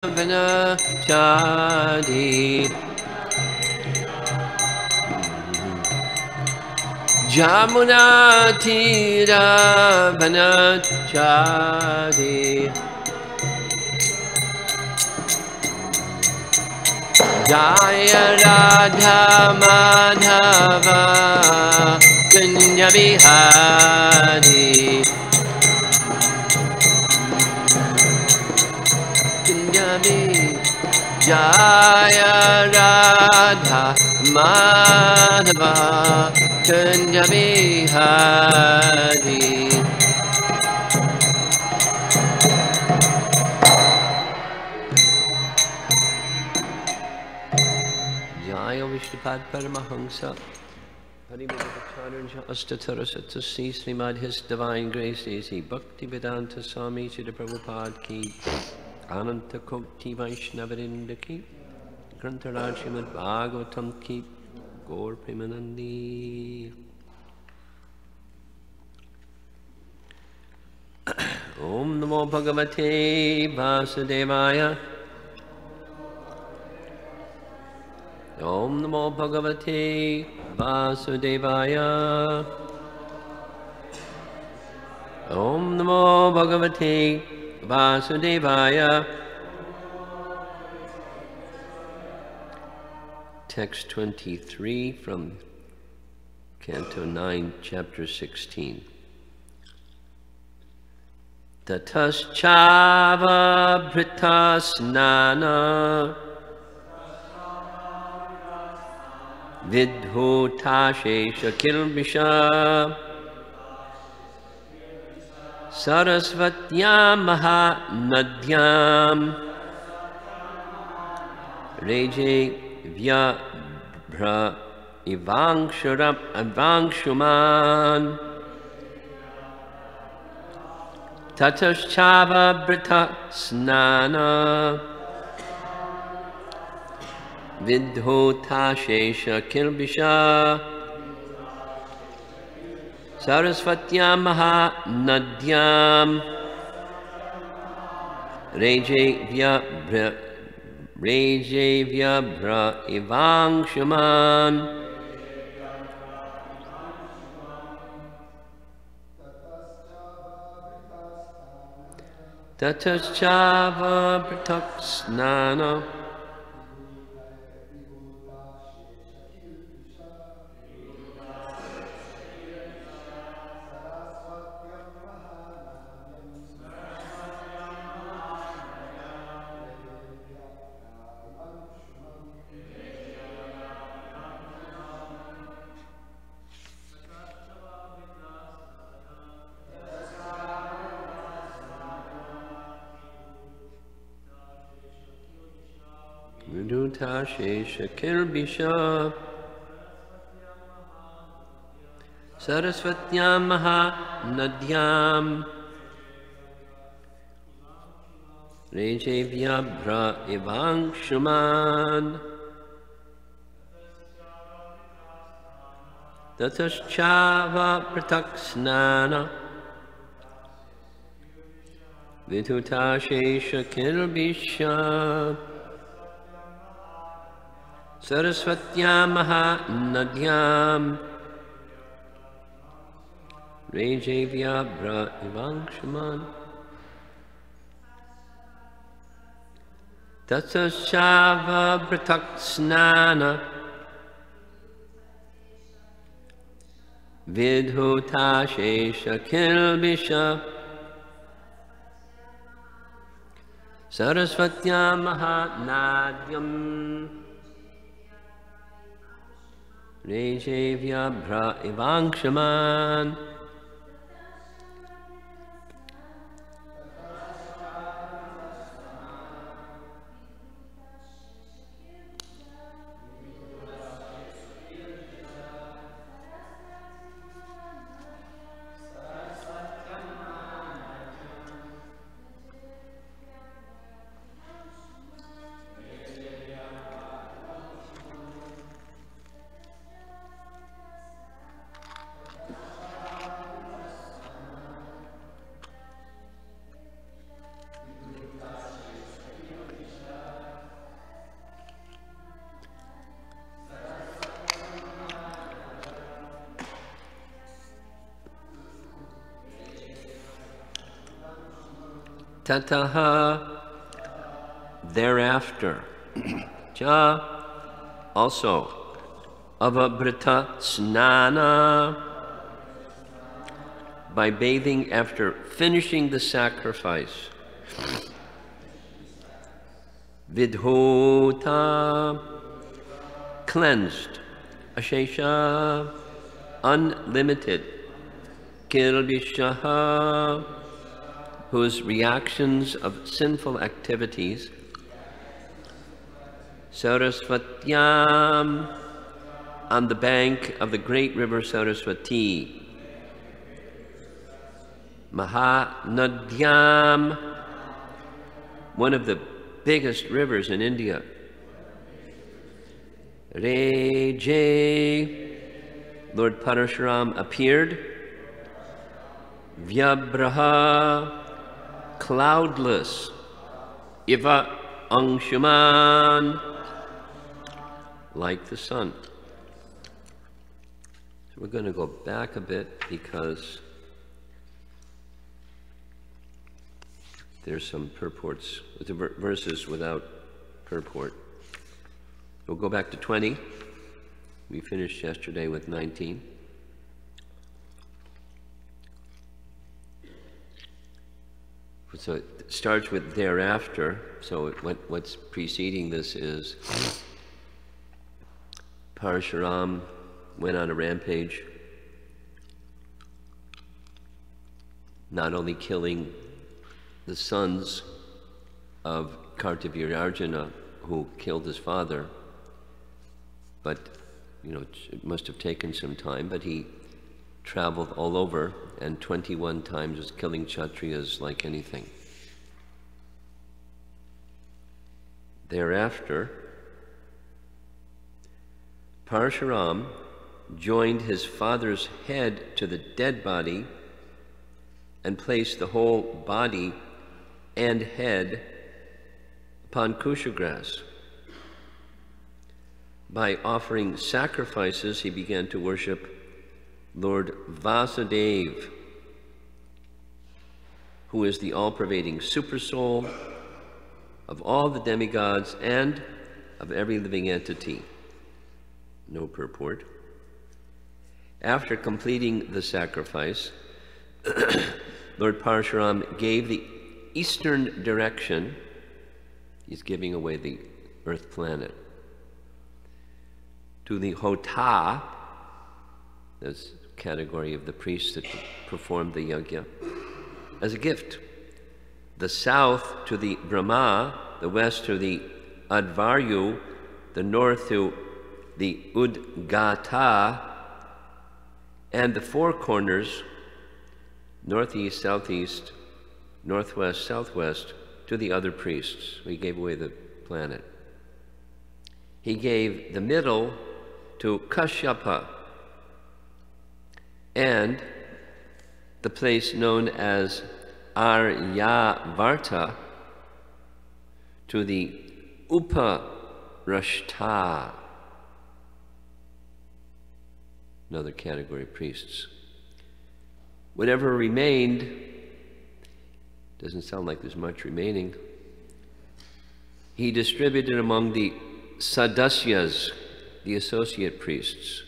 Vanachari Jamuna Tira Vanachari Jaya Radha Madhava Kunya Bihari Jaya Radha Madhava Kunja Bihari Jaya Vishnupad Paramahamsa Paribhakacharya Astatara Satsasi Srimad His Divine Grace A.C. Bhaktivedanta Swami Srila Prabhupada Ki Ananta Kokti Vaishnavarinda Ki Grantaraj Srimad Bhagavatam Ki Gaur Premanandi Om Namo Bhagavate Vasudevaya Om Namo Bhagavate Vasudevaya Om Namo Bhagavate Vasudevaya. Text 23 from Canto 9, Chapter 16. Tataschava Bhritasnana Vidhutashe Kilbisha Sarasvatyam Mahanadyam Reje Vyabhra Ivangshuman Tataschava Brita Snana Vidhutashe Kilbisha Sarasvatyam Mahanadyam Reje Vyabhra Ivangshuman Tataschava Britaksnana Vidhutashe Kilbisha Sarasvatyam Mahanadyam Reje Vyabhra Ivangshuman Tataschava Prataksnana Vidhutashe Kilbisha Sarasvatyam Mahanadyam Reje Vyabhra Ivangshuman Tataschava Britaksnana Vidhutashe Kilbisha Sarasvatyam Mahanadyam Reje Vyabhra Ivangshuman tataha, thereafter, cha, also, avabrita snana, by bathing after finishing the sacrifice. Vidhota, cleansed. Ashesha, unlimited. Kilbishaha, whose reactions of sinful activities. Saraswatyam, on the bank of the great river Saraswati. Mahanadyam, one of the biggest rivers in India. Reje, Lord Parasurama appeared. Vyabraha, cloudless. Iva Angshuman, like the sun. So we're going to go back a bit because there's some purports, the verses without purport. We'll go back to 20. We finished yesterday with 19. So it starts with thereafter. So what's preceding this is Parasurama went on a rampage, not only killing the sons of Kartavirarjuna, who killed his father, but it must have taken some time, but he traveled all over and 21 times was killing Kshatriyas like anything. Thereafter, Parasurama joined his father's head to the dead body and placed the whole body and head upon kusha grass. By offering sacrifices, he began to worship Lord Vasudeva, who is the all-pervading supersoul of all the demigods and of every living entity. No purport. After completing the sacrifice, Lord Parasurama gave the eastern direction. He's giving away the earth planet to the Hota, this category of the priests that performed the yajna, as a gift. The south to the Brahma, the west to the Advaryu, the north to the Udgata, and the four corners, northeast, southeast, northwest, southwest, to the other priests. He gave away the planet. He gave the middle to Kashyapa and the place known as Aryavarta to the Uparashta, another category of priests. Whatever remained, doesn't sound like there's much remaining, he distributed among the Sadasyas, the associate priests.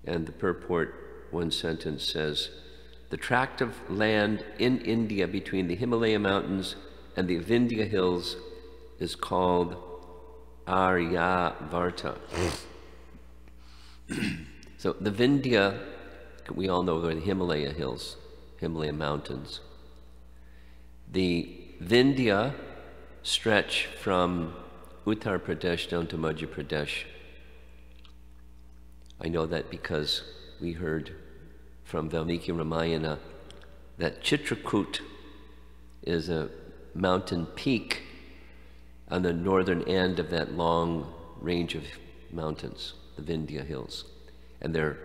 And the purport, one sentence says, the tract of land in India between the Himalaya mountains and the Vindhya hills is called Aryavarta. So the Vindhya, we all know they're the Himalaya hills, Himalaya mountains. The Vindhya stretch from Uttar Pradesh down to Madhya Pradesh. I know that because we heard from Valmiki Ramayana that Chitrakoot is a mountain peak on the northern end of that long range of mountains, the Vindhya hills. And they're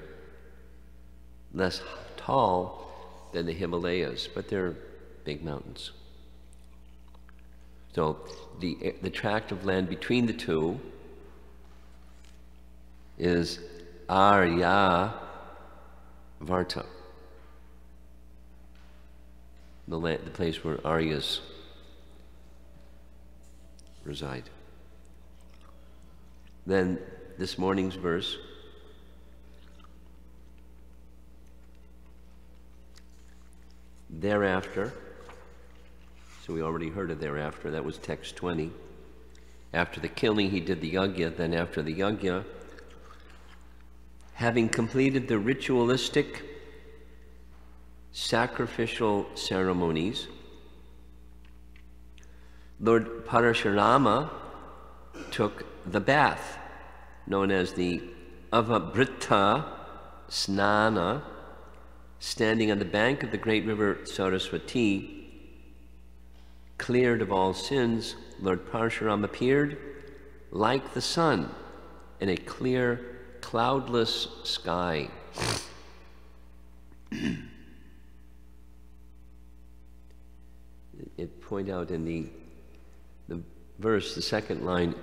less tall than the Himalayas, but they're big mountains. So the tract of land between the two is Aryavarta. the place where Aryas reside. Then this morning's verse, thereafter, so we already heard of thereafter, that was text 20. After the killing, he did the yajna. Then after the yajna, having completed the ritualistic sacrificial ceremonies, Lord Parasurama took the bath, known as the Avabrita Snana, standing on the bank of the great river Saraswati. Cleared of all sins, Lord Parasurama appeared like the sun in a clear, cloudless sky. It point out in the verse, the second line,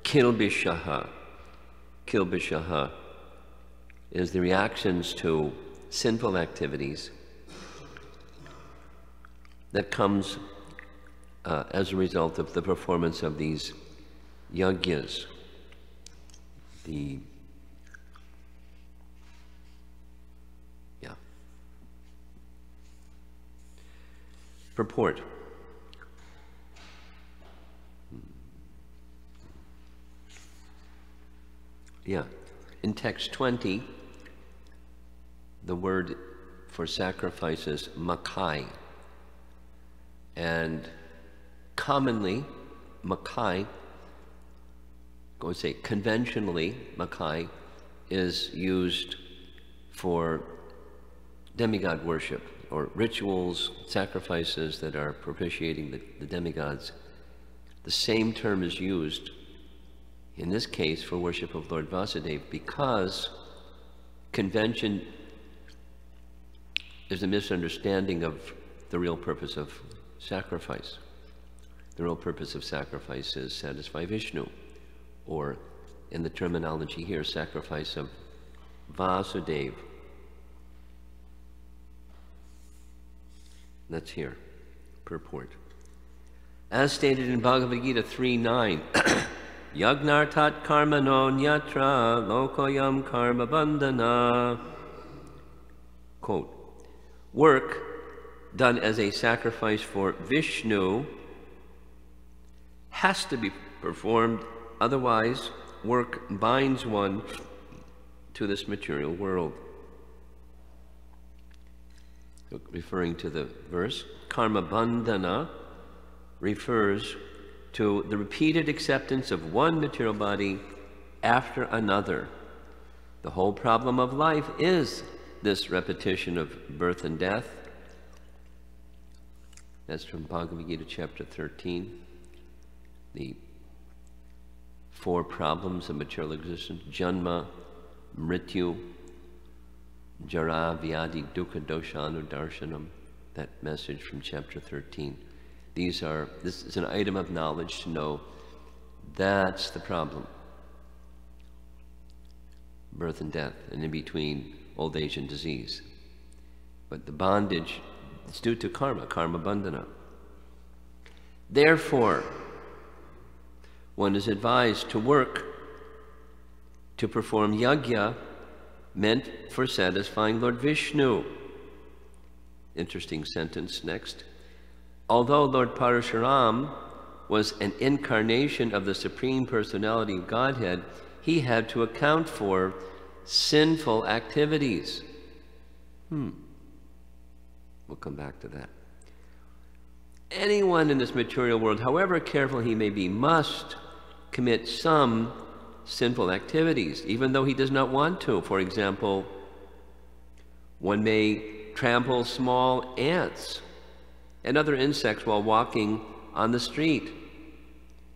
kilbishaha. Kilbishaha is the reactions to sinful activities that comes as a result of the performance of these yajnas. Purport. In text 20, the word for sacrifice is makai. And commonly, makai, I would say conventionally, makai is used for demigod worship or rituals, sacrifices that are propitiating the demigods. The same term is used in this case for worship of Lord Vasudeva, because convention is a misunderstanding of the real purpose of sacrifice. The real purpose of sacrifice is satisfy Vishnu, or in the terminology here, sacrifice of Vasudeva. That's here, purport. As stated in Bhagavad Gita 3:9, Yagnartat karma no nyatra lokoyam karma bandhana. Quote, work done as a sacrifice for Vishnu has to be performed, otherwise work binds one to this material world. Referring to the verse, karma bandhana refers to the repeated acceptance of one material body after another. The whole problem of life is this repetition of birth and death. That's from Bhagavad Gita chapter 13. The 4 problems of material existence: Janma, Mrityu, Jara, Vyadi, Dukkha, Dosha, Darshanam. That message from chapter 13. This is an item of knowledge to know that's the problem. Birth and death, and in between old age and disease. But the bondage is due to karma, karma bandhana. Therefore, one is advised to work to perform yajna meant for satisfying Lord Vishnu. Interesting sentence next. Although Lord Parasurama was an incarnation of the Supreme Personality of Godhead, he had to account for sinful activities. We'll come back to that. Anyone in this material world, however careful he may be, must commit some sinful activities, even though he does not want to. For example, one may trample small ants and other insects while walking on the street,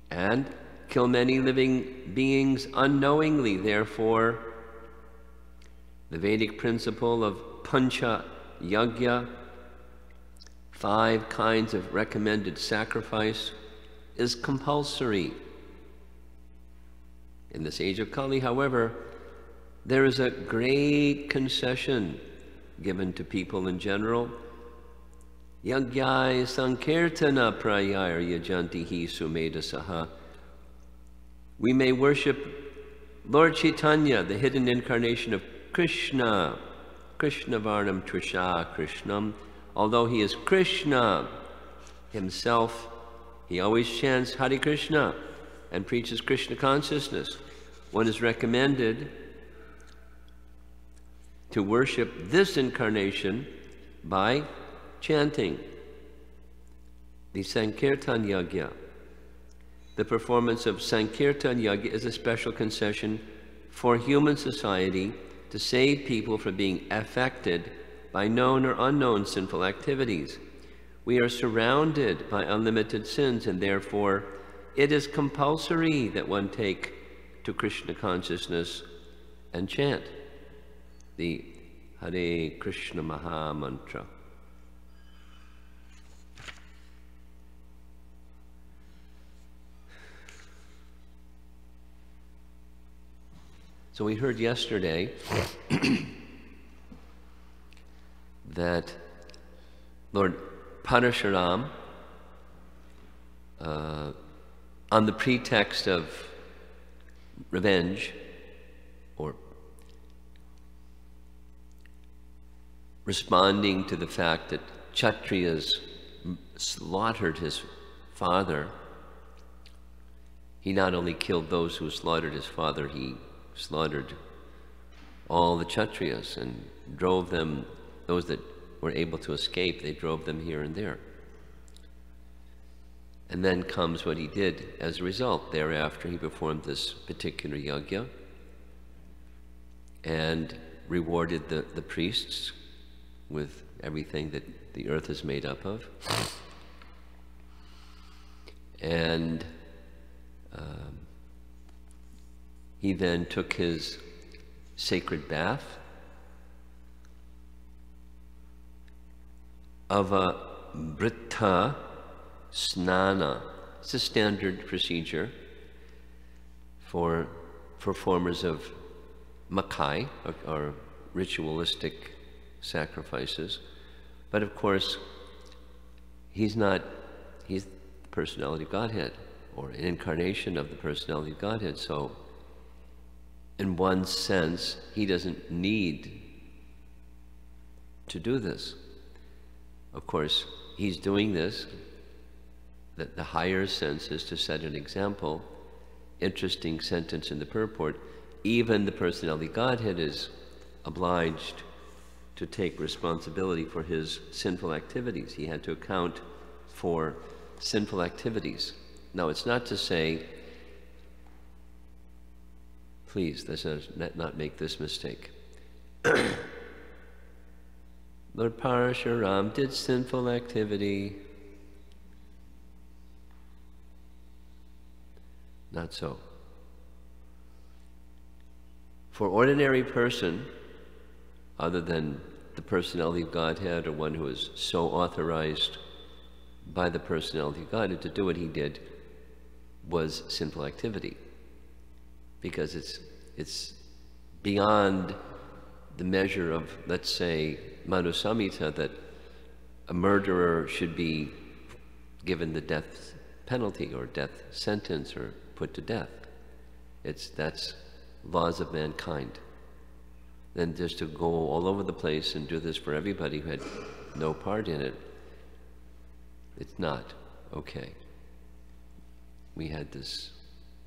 and kill many living beings unknowingly. Therefore, the Vedic principle of Pancha Yajna, 5 kinds of recommended sacrifice, is compulsory. In this age of Kali, however, there is a great concession given to people in general. Yagyai Sankirtana Prayar Yajanti Hi Sumeda Saha. We may worship Lord Chaitanya, the hidden incarnation of Krishna, Krishna Varnam Trisha Krishnam. Although he is Krishna himself, he always chants Hare Krishna and preaches Krishna consciousness. One is recommended to worship this incarnation by chanting the Sankirtan Yagya. The performance of Sankirtan Yagya is a special concession for human society to save people from being affected by known or unknown sinful activities. We are surrounded by unlimited sins, and therefore it is compulsory that one take to Krishna consciousness and chant the Hare Krishna Maha Mantra. So we heard yesterday that Lord Parasurama, on the pretext of revenge or responding to the fact that Kshatriyas slaughtered his father, he not only killed those who slaughtered his father, he slaughtered all the Kshatriyas and drove them, those that were able to escape, they drove them here and there. And then comes what he did as a result. Thereafter, he performed this particular yajna and rewarded the priests with everything that the earth is made up of. And he then took his sacred bath of a Britta Snana. It's a standard procedure for performers of Makai, or ritualistic sacrifices. But of course, he's the personality of Godhead, or an incarnation of the personality of Godhead. So in one sense, he doesn't need to do this. Of course, he's doing this, that the higher sense is to set an example. Interesting sentence in the purport: even the personality Godhead is obliged to take responsibility for his sinful activities. He had to account for sinful activities. Now, it's not to say, please, let's not make this mistake. Lord Parasurama did sinful activity. Not so. For ordinary person, other than the personality of Godhead, or one who is so authorized by the personality of Godhead to do what he did, was sinful activity. Because it's beyond the measure of, let's say, Manu Samhita, that a murderer should be given the death penalty or death sentence or put to death. That's laws of mankind. Then just to go all over the place and do this for everybody who had no part in it, it's not okay. We had this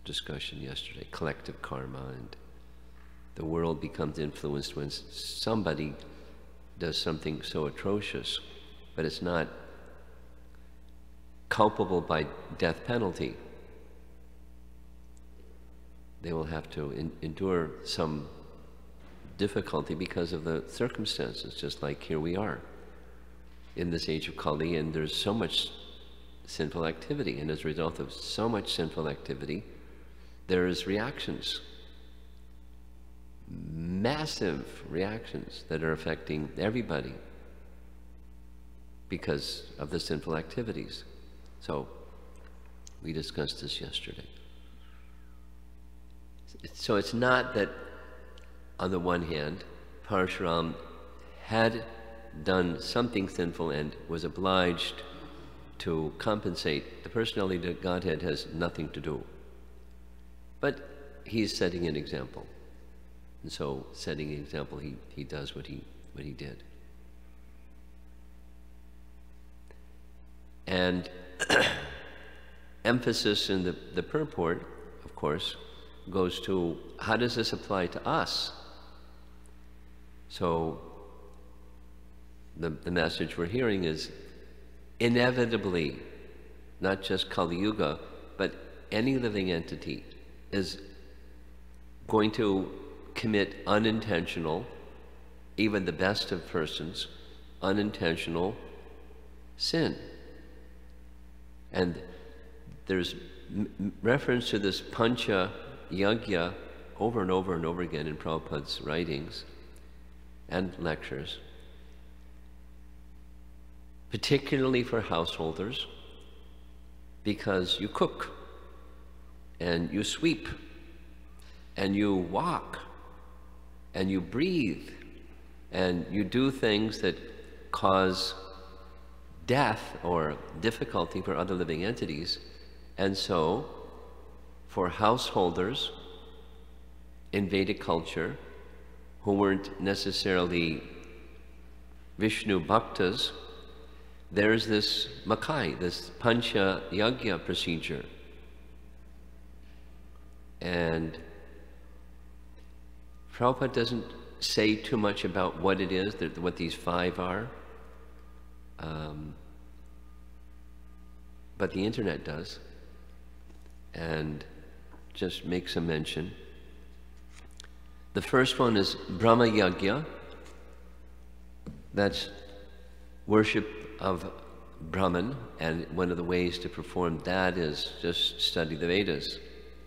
discussion yesterday, collective karma, and the world becomes influenced when somebody does something so atrocious, but it's not culpable by death penalty. They will have to endure some difficulty because of the circumstances, just like here we are in this age of Kali, and there's so much sinful activity, and as a result of so much sinful activity, there's reactions, massive reactions that are affecting everybody because of the sinful activities. So we discussed this yesterday. So it's not that, on the one hand, Parasurama had done something sinful and was obliged to compensate. The personality of Godhead has nothing to do. But he's setting an example. And so, setting an example, he does what he did. And emphasis in the purport, of course, goes to how does this apply to us? So the message we're hearing is inevitably, not just Kali Yuga, but any living entity is going to commit unintentional, even the best of persons, unintentional sin. And there's reference to this pancha yagya over and over and over again in Prabhupada's writings and lectures, particularly for householders, because you cook and you sweep and you walk and you breathe and you do things that cause death or difficulty for other living entities. And so, for householders in Vedic culture who weren't necessarily Vishnu bhaktas, there's this makai, this pancha yagya procedure. And Prabhupada doesn't say too much about what it is, what these 5 are. But the internet does, and just makes a mention. The first one is Brahma Yagya. That's worship of Brahman, and one of the ways to perform that is just study the Vedas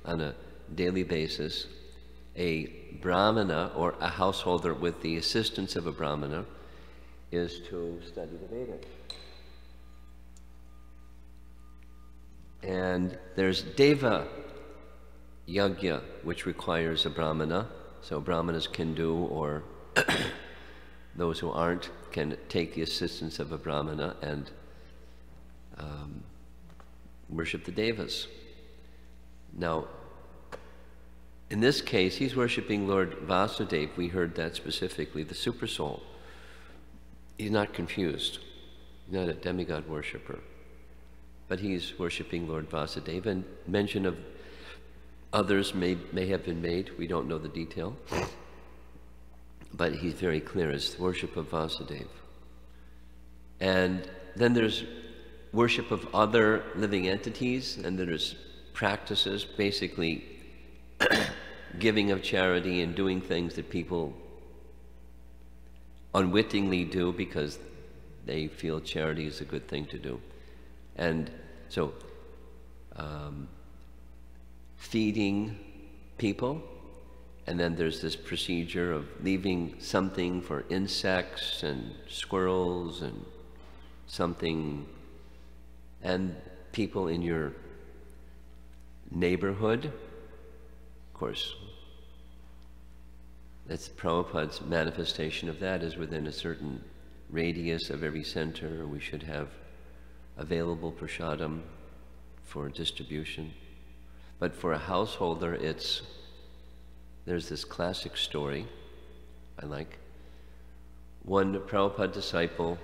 on a daily basis. A Brahmana, or a householder with the assistance of a Brahmana, is to study the Vedas. And there's Deva Yagya, which requires a Brahmana. So Brahmanas can do, or those who aren't can take the assistance of a Brahmana and worship the Devas. Now, in this case, he's worshiping Lord Vasudeva. We heard that specifically, the Super Soul. He's not confused. He's not a demigod worshipper. But he's worshiping Lord Vasudeva, and mention of others may have been made. We don't know the detail. But he's very clear, it's the worship of Vasudeva. And then there's worship of other living entities, and there's practices, basically giving of charity and doing things that people unwittingly do because they feel charity is a good thing to do. And so, feeding people, and then there's this procedure of leaving something for insects and squirrels and something, and people in your neighborhood. Of course, that's Prabhupada's manifestation of that, is within a certain radius of every center we should have available prasadam for distribution. But for a householder, there's this classic story I like. One Prabhupada disciple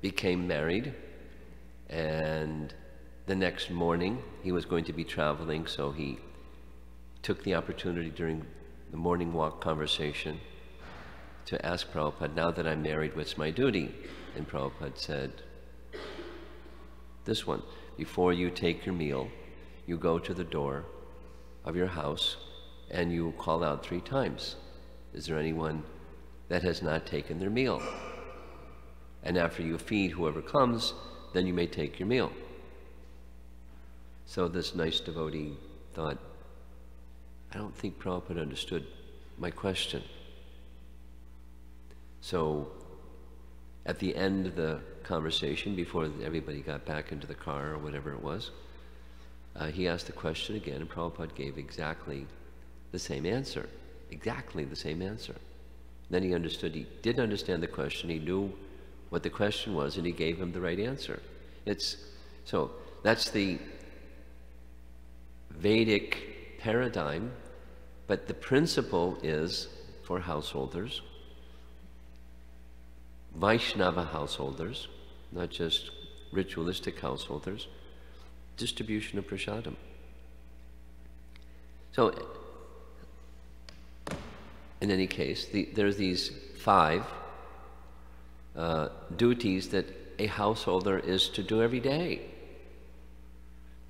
became married, and the next morning he was going to be traveling, so he took the opportunity during the morning walk conversation to ask Prabhupada, now that I'm married, what's my duty? And Prabhupada said, this one: before you take your meal, you go to the door of your house and you call out 3 times, is there anyone that has not taken their meal? And after you feed whoever comes, then you may take your meal. So this nice devotee thought, I don't think Prabhupada understood my question. So at the end of the conversation, before everybody got back into the car or whatever it was, he asked the question again, and Prabhupada gave exactly the same answer. Exactly the same answer. Then he understood, he did understand the question, he knew what the question was, and he gave him the right answer. So that's the Vedic paradigm, but the principle is for householders, Vaishnava householders, not just ritualistic householders, distribution of prasadam. So, in any case, there's these 5 duties that a householder is to do every day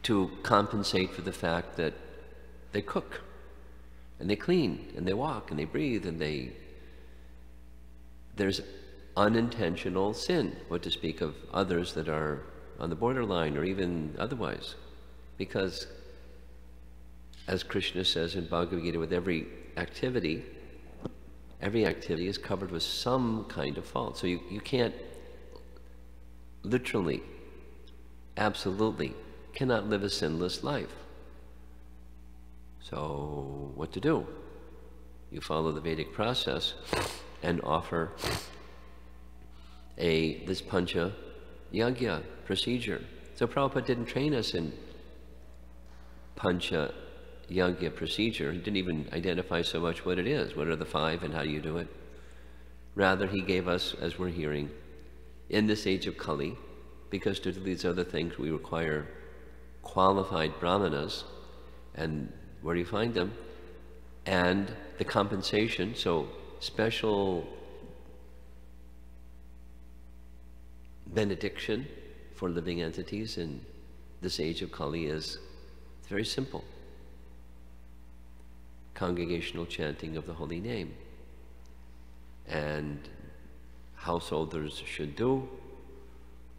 to compensate for the fact that they cook, and they clean, and they walk, and they breathe, and there's unintentional sin, what to speak of others that are on the borderline or even otherwise. Because, as Krishna says in Bhagavad Gita, with every activity is covered with some kind of fault. So you can't literally, absolutely, cannot live a sinless life. So what to do? You follow the Vedic process and offer this Pancha Yagya procedure. So Prabhupada didn't train us in Pancha Yagya procedure. He didn't even identify so much what it is. What are the 5 and how do you do it? Rather, he gave us, as we're hearing, in this age of Kali, because to do these other things we require qualified brahmanas, and where do you find them? And the compensation, so special benediction for living entities in this age of Kali is very simple. Congregational chanting of the holy name. And householders should do,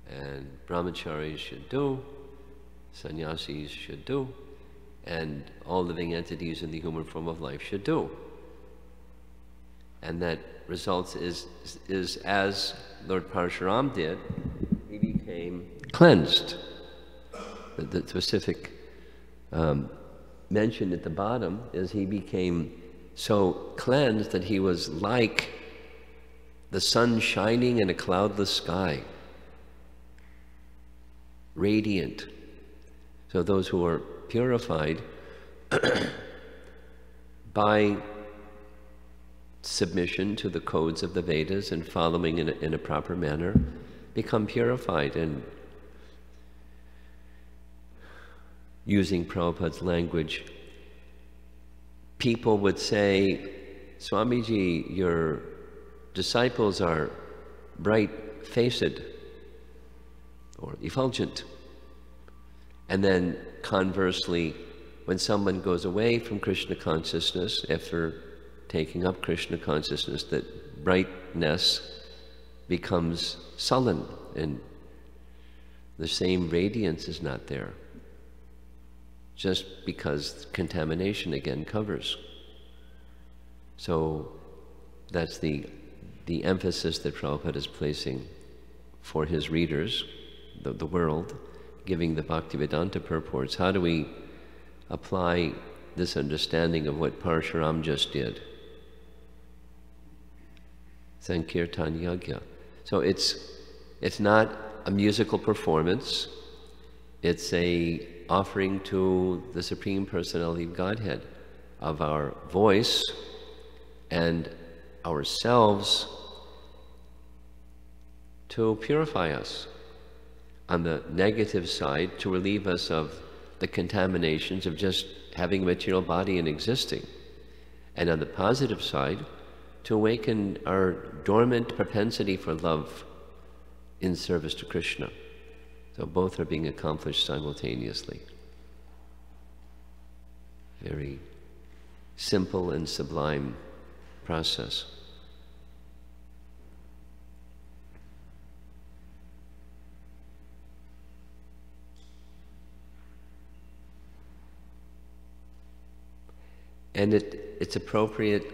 and brahmacharis should do, sannyasis should do, and all living entities in the human form of life should do. And that results is as Lord Parasurama did, he became cleansed. The specific mention at the bottom is he became so cleansed that he was like the sun shining in a cloudless sky, radiant. So those who are purified by submission to the codes of the Vedas and following in a proper manner become purified. And using Prabhupada's language, people would say, Swamiji, your disciples are bright-faced or effulgent. And then conversely, when someone goes away from Krishna consciousness after taking up Krishna consciousness, that brightness becomes sullen and the same radiance is not there, just because contamination again covers. So that's the emphasis that Prabhupada is placing for his readers, the world, giving the Bhaktivedanta purports. How do we apply this understanding of what Parasurama just did? Sankirtan Yagya. So it's not a musical performance, it's a offering to the Supreme Personality of Godhead of our voice and ourselves to purify us. On the negative side, to relieve us of the contaminations of just having a material body and existing. And on the positive side, to awaken our dormant propensity for love in service to Krishna. So both are being accomplished simultaneously. Very simple and sublime process. And it's appropriate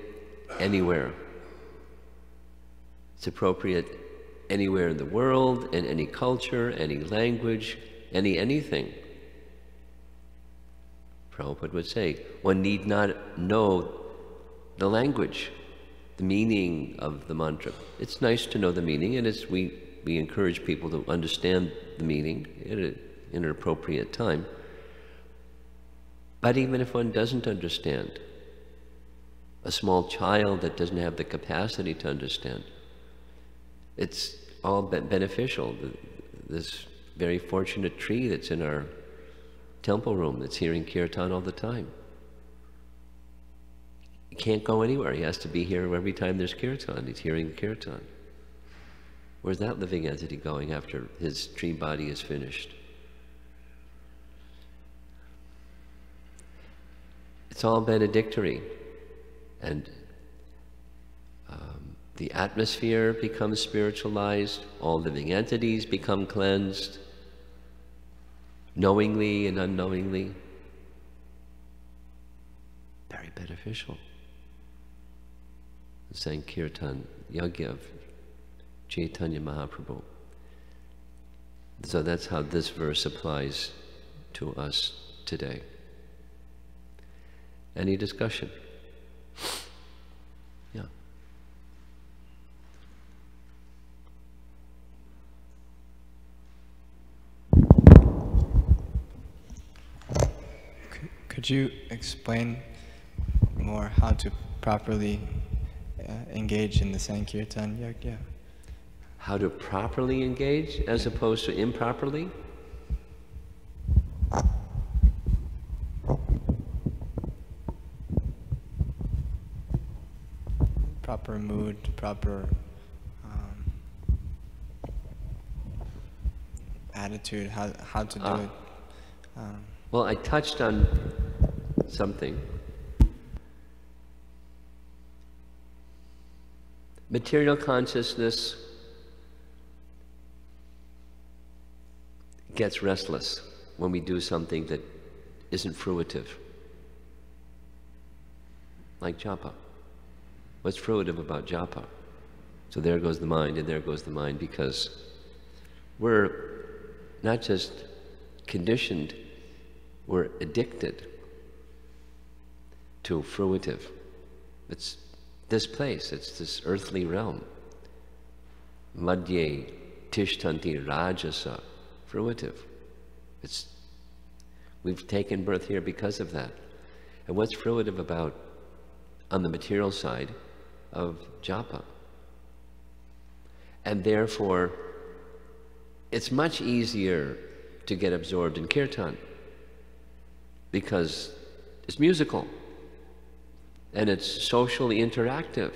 anywhere. It's appropriate anywhere in the world, in any culture, any language, anything. Prabhupada would say, one need not know the language, the meaning of the mantra. It's nice to know the meaning, and we we encourage people to understand the meaning in an appropriate time. But even if one doesn't understand, a small child that doesn't have the capacity to understand, it's all beneficial. This very fortunate tree that's in our temple room that's hearing kirtan all the time. He can't go anywhere. He has to be here every time there's kirtan. He's hearing the kirtan. Where's that living entity going after his tree body is finished? It's all benedictory. And the atmosphere becomes spiritualized. All living entities become cleansed, knowingly and unknowingly. Very beneficial. The Sankirtan Yajna of Chaitanya Mahaprabhu. So that's how this verse applies to us today. Any discussion? Yeah. Could you explain more how to properly engage in the Sankirtan Yajna? How to properly engage as opposed to improperly? Proper mood, proper attitude, how to do it. Well, I touched on something. Material consciousness gets restless when we do something that isn't fruitive, like japa. What's fruitive about japa? So there goes the mind, and there goes the mind, because we're not just conditioned, we're addicted to fruitive. It's this place, it's this earthly realm. Madhye tishtanti rajasa, fruitive. We've taken birth here because of that. And what's fruitive about, on the material side, of japa? And therefore, it's much easier to get absorbed in kirtan because it's musical and it's socially interactive.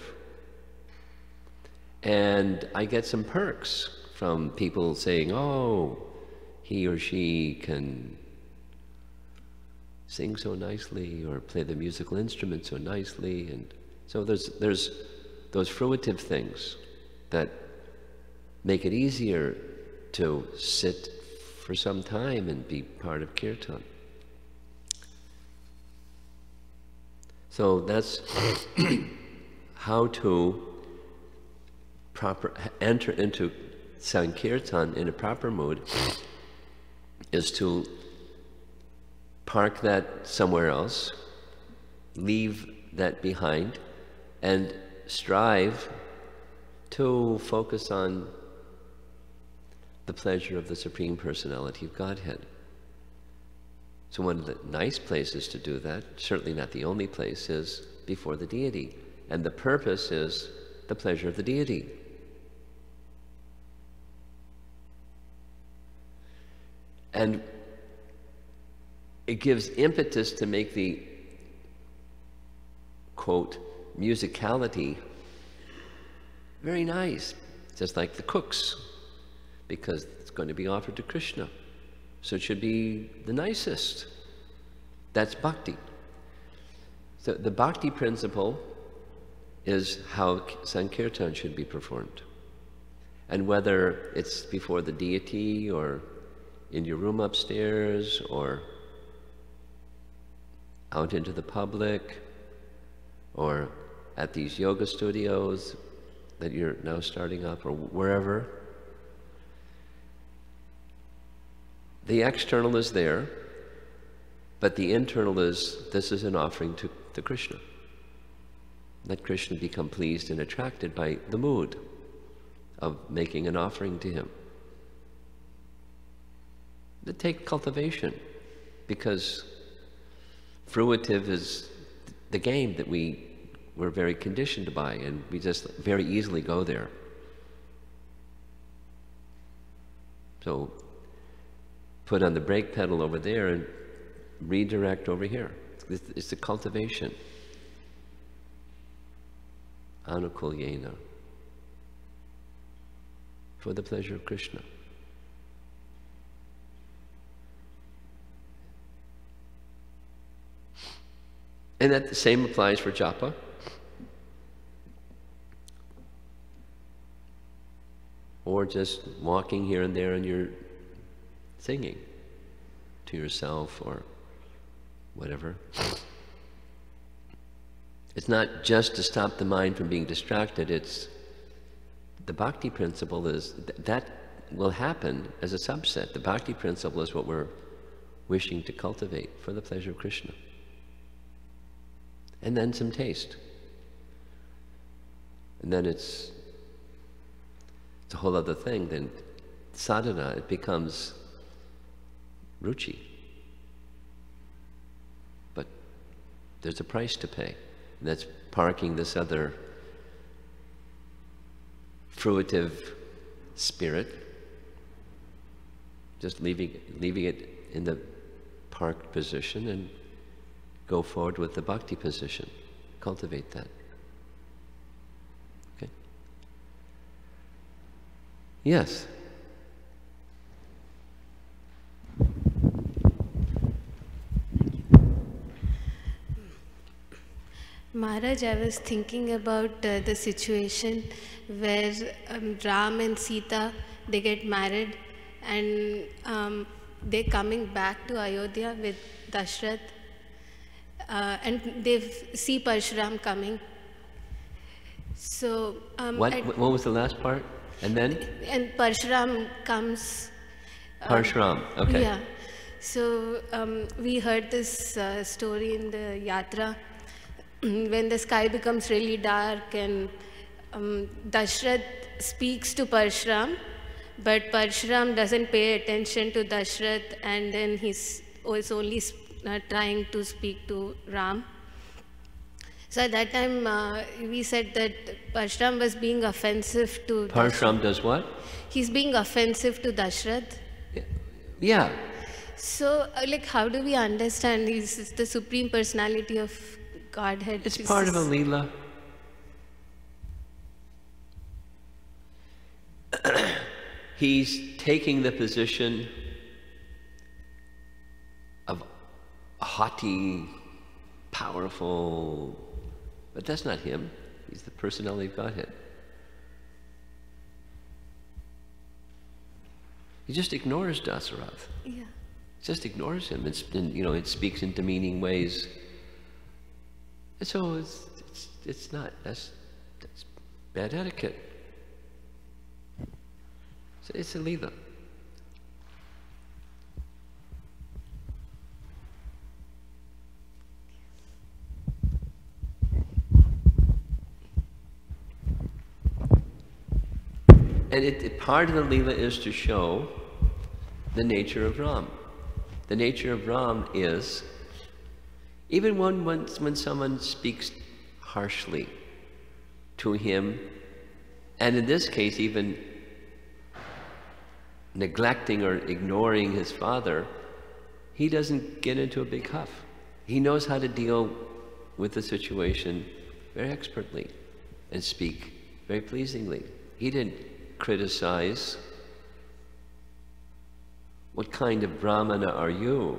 And I get some perks from people saying, oh, he or she can sing so nicely or play the musical instrument so nicely. And so there's those fruitive things that make it easier to sit for some time and be part of kirtan. So that's how to enter into Sankirtan in a proper mood, is to park that somewhere else, leave that behind, and strive to focus on the pleasure of the Supreme Personality of Godhead. So one of the nice places to do that, certainly not the only place, is before the deity. And the purpose is the pleasure of the deity. And it gives impetus to make the, quote, musicality very nice, just like the cooks, because it's going to be offered to Krishna. So it should be the nicest. That's bhakti. So the bhakti principle is how Sankirtan should be performed. And whether it's before the deity or in your room upstairs or out into the public or at these yoga studios that you're now starting up or wherever, the external is there, but the internal is, this is an offering to Krishna. Let Krishna become pleased and attracted by the mood of making an offering to him. It takes cultivation, because fruitive is the game that we're very conditioned by, and we just very easily go there. So put on the brake pedal over there and redirect over here. It's the cultivation. Anukulyena. For the pleasure of Krishna. And that the same applies for japa. Or just walking here and there and you're singing to yourself or whatever. It's not just to stop the mind from being distracted, it's the bhakti principle is that will happen as a subset. The bhakti principle is what we're wishing to cultivate for the pleasure of Krishna. And then some taste. And then it's a whole other thing. Then sadhana, it becomes ruchi. But there's a price to pay. And that's parking this other fruitive spirit, just leaving it in the parked position and go forward with the bhakti position. Cultivate that. Okay? Yes? Maharaj, I was thinking about the situation where Ram and Sita, they get married and they're coming back to Ayodhya with Dashrath and they see Parasurama coming. So what was the last part? And then? And Parasurama comes. Parasurama, okay. Yeah. So we heard this story in the yatra. When the sky becomes really dark and Dashrath speaks to Parasurama, but Parasurama doesn't pay attention to Dashrath, and then he's only trying to speak to Ram. So at that time we said that Parasurama was being offensive to Parasurama does what? He's being offensive to Dashrath. Yeah. So like how do we understand he's the Supreme Personality of Godhead? It's part of a lila. He's taking the position of a haughty, powerful, but that's not him. He's the personality of Godhead. He just ignores Dasarath. Yeah. Just ignores him. It speaks in demeaning ways. And so it's not, that's bad etiquette. So it's a lila. And part of the lila is to show the nature of Ram. The nature of Ram is, even when someone speaks harshly to him, and in this case even neglecting or ignoring his father, he doesn't get into a big huff. He knows how to deal with the situation very expertly and speak very pleasingly. He didn't criticize. What kind of Brahmana are you?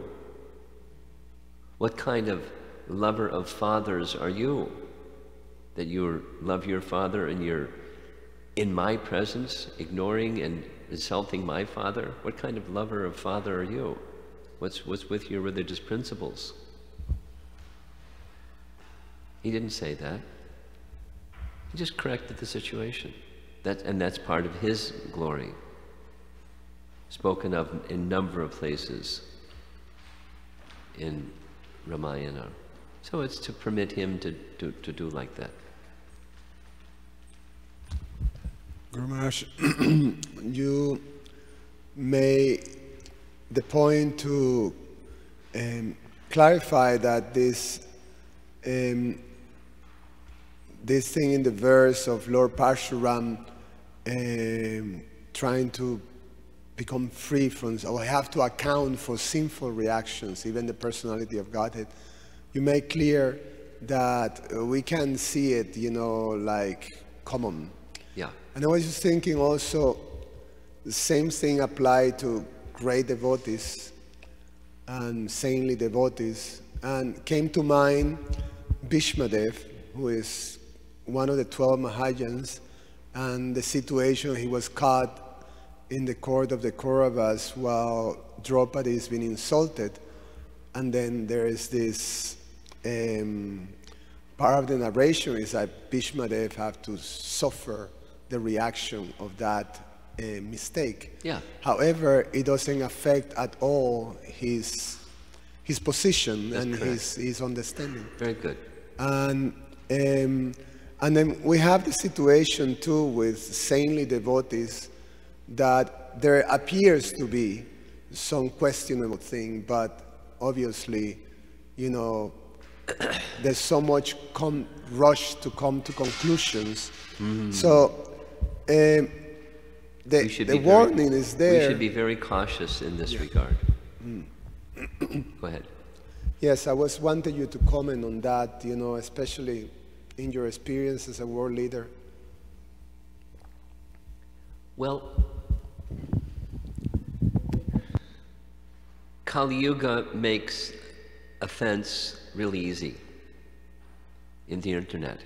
What kind of lover of fathers are you? That you love your father and you're in my presence, ignoring and insulting my father? What kind of lover of father are you? What's with your religious principles? He didn't say that. He just corrected the situation. That's part of his glory, spoken of in a number of places in Ramayana. So it's to permit him to do like that. Guru Maharaj, you made the point to clarify that this thing in the verse of Lord Parasurama trying to become free from, or have to account for sinful reactions, even the personality of Godhead. You make clear that we can see it, you know, like common. Yeah. And I was just thinking also, the same thing applied to great devotees and saintly devotees. And came to mind Bhishmadev, who is one of the 12 Mahayans, and the situation he was caught in the court of the Kauravas while Draupadi is being insulted. And then there is this part of the narration is that Bhishmadev have to suffer the reaction of that mistake. Yeah. However, it doesn't affect at all his position. That's and correct. his understanding. Very good. And then we have the situation too with saintly devotees that there appears to be some questionable thing, but obviously, you know, there's so much rush to come to conclusions. So the warning is there. We should be very cautious in this regard. Go ahead. Yes, I was wanting you to comment on that, you know, especially in your experience as a world leader. Well, Kali Yuga makes offense really easy in the internet.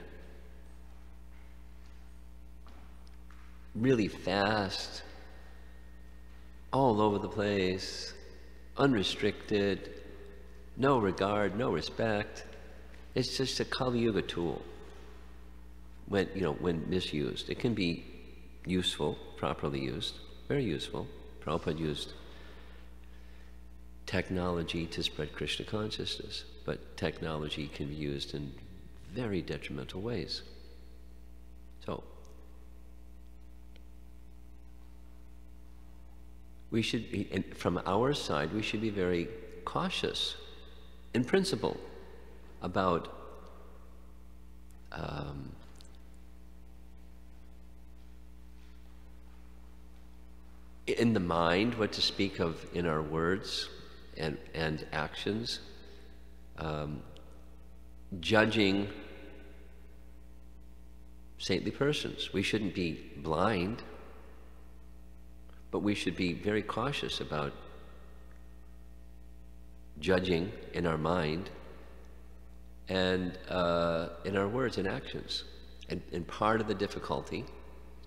Really fast, all over the place, unrestricted, no regard, no respect. It's just a Kali Yuga tool. When, you know, when misused, it can be useful, properly used, very useful. Prabhupada used technology to spread Krishna consciousness, but technology can be used in very detrimental ways. So, we should be, and from our side, we should be very cautious, in principle, about in the mind, what to speak of in our words and actions, judging saintly persons. We shouldn't be blind, but we should be very cautious about judging in our mind and in our words and actions. And part of the difficulty,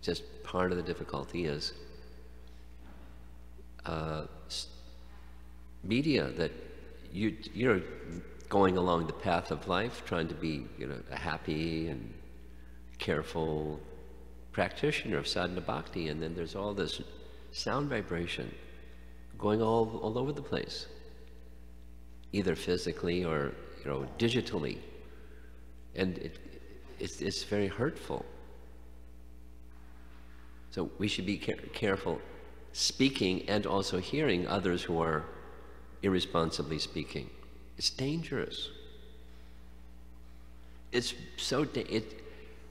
just part of the difficulty is media, that you're going along the path of life, trying to be, you know, a happy and careful practitioner of sadhana bhakti, and then there's all this sound vibration going all over the place, either physically or, you know, digitally, and it's very hurtful. So we should be careful speaking and also hearing others who are irresponsibly speaking. It's dangerous. It's so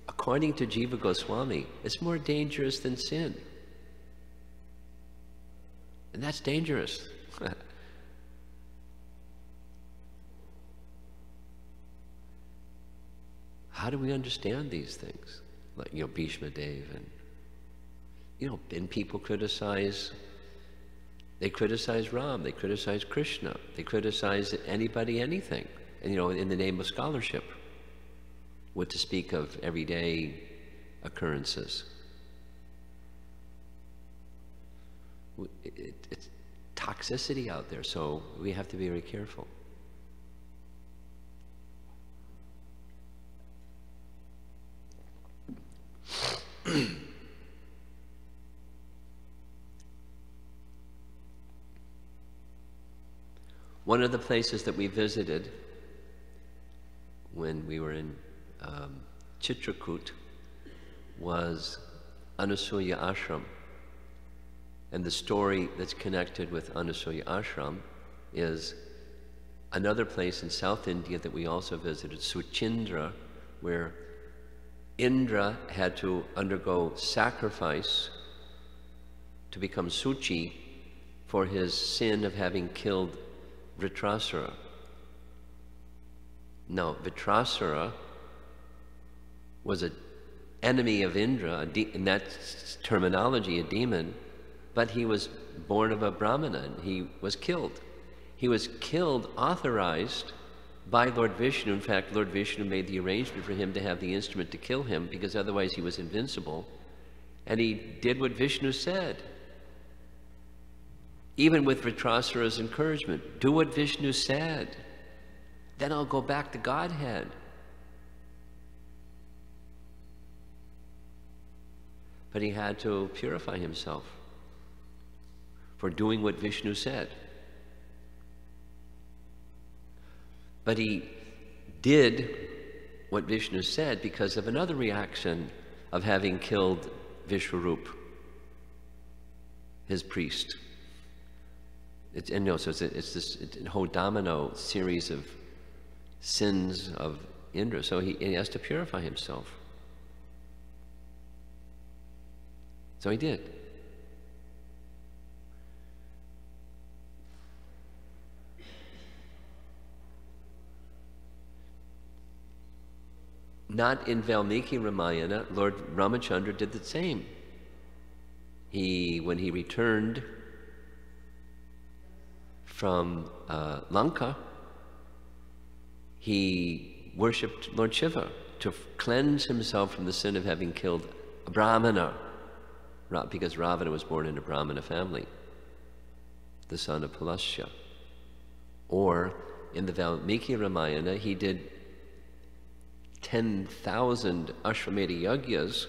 according to Jiva Goswami, it's more dangerous than sin. And that's dangerous. How do we understand these things? Like, you know, Bhishma Dev, and, you know, and people criticize, they criticize Ram, they criticize Krishna, they criticize anybody, anything, and, you know, in the name of scholarship, what to speak of everyday occurrences. It's toxicity out there, so we have to be very careful. One of the places that we visited when we were in Chitrakoot was Anasuya ashram. And the story that's connected with Anasuya ashram is another place in South India that we also visited, Suchindra, where Indra had to undergo sacrifice to become Suchi for his sin of having killed Vritrasura. Now, Vritrasura was an enemy of Indra, in that terminology, a demon, but he was born of a Brahmana and he was killed. He was killed, authorized by Lord Vishnu. In fact, Lord Vishnu made the arrangement for him to have the instrument to kill him, because otherwise he was invincible. And he did what Vishnu said. Even with Vritrasura's encouragement, do what Vishnu said, then I'll go back to Godhead. But he had to purify himself for doing what Vishnu said. But he did what Vishnu said because of another reaction of having killed Vishwarup, his priest. It's this whole domino series of sins of Indra. So he has to purify himself. So he did. Not in Valmiki Ramayana, Lord Ramachandra did the same. When he returned from Lanka, he worshipped Lord Shiva to cleanse himself from the sin of having killed a Brahmana, because Ravana was born in a Brahmana family, the son of Pulasya. Or in the Valmiki Ramayana, he did 10,000 Ashwamedha Yagyas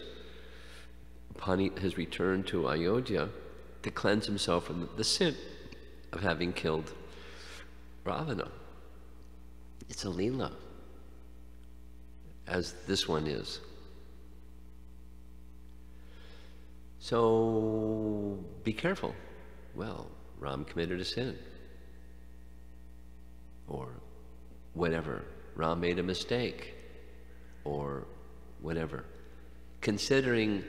upon his return to Ayodhya to cleanse himself from the sin of having killed Ravana. It's a Leela, as this one is. So be careful. Well, Ram committed a sin, or whatever. Ram made a mistake, or whatever. Considering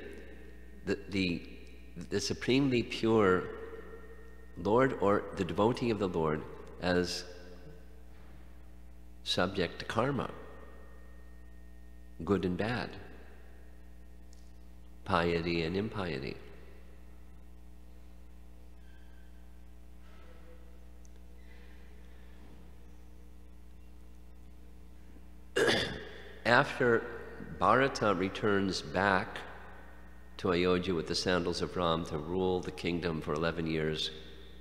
the supremely pure Lord, or the devotee of the Lord, as subject to karma, good and bad, piety and impiety. After Bharata returns back to Ayodhya with the sandals of Ram to rule the kingdom for 11 years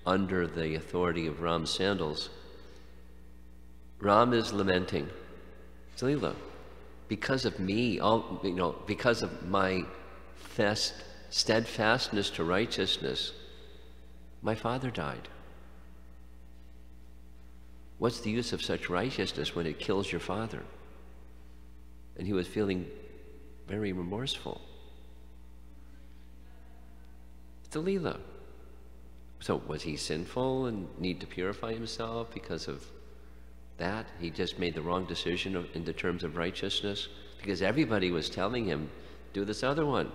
under the authority of Ram's sandals, Ram is lamenting, Leela, because of me, because of my steadfastness to righteousness, my father died. What's the use of such righteousness when it kills your father? And he was feeling very remorseful. It's a Leela. So was he sinful and need to purify himself because of that? He just made the wrong decision in the terms of righteousness because everybody was telling him, do this other one.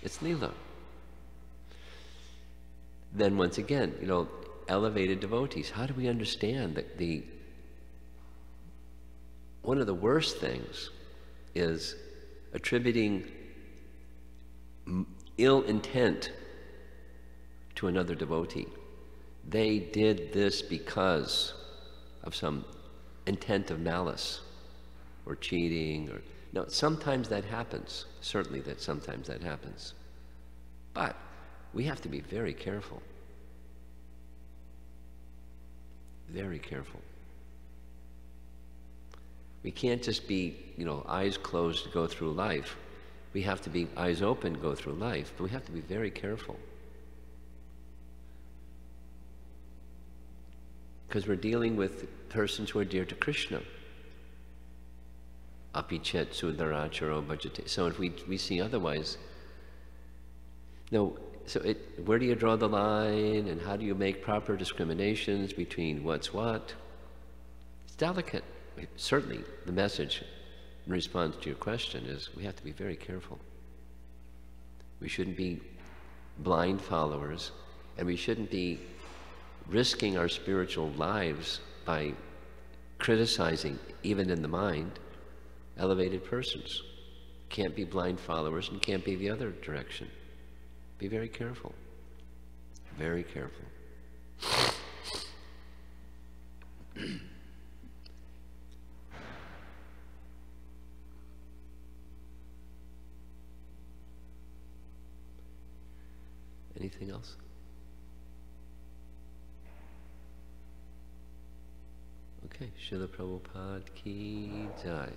It's Leela. Then once again, elevated devotees, how do we understand that one of the worst things is attributing ill intent to another devotee. They did this because of some intent of malice or cheating, or no, sometimes that happens. Certainly sometimes that happens. But we have to be very careful. Very careful. We can't just be, eyes closed to go through life. We have to be eyes open to go through life, but we have to be very careful. Because we're dealing with persons who are dear to Krishna. apichet sudaracharo bhajate. So if we see otherwise, no, so where do you draw the line, and how do you make proper discriminations between what's what? It's delicate. Certainly the message in response to your question is we have to be very careful. We shouldn't be blind followers, and we shouldn't be risking our spiritual lives by criticizing, even in the mind, elevated persons. Can't be blind followers and can't be the other direction. Be very careful. Very careful. Anything else? Okay, Srila Prabhupada ki jai.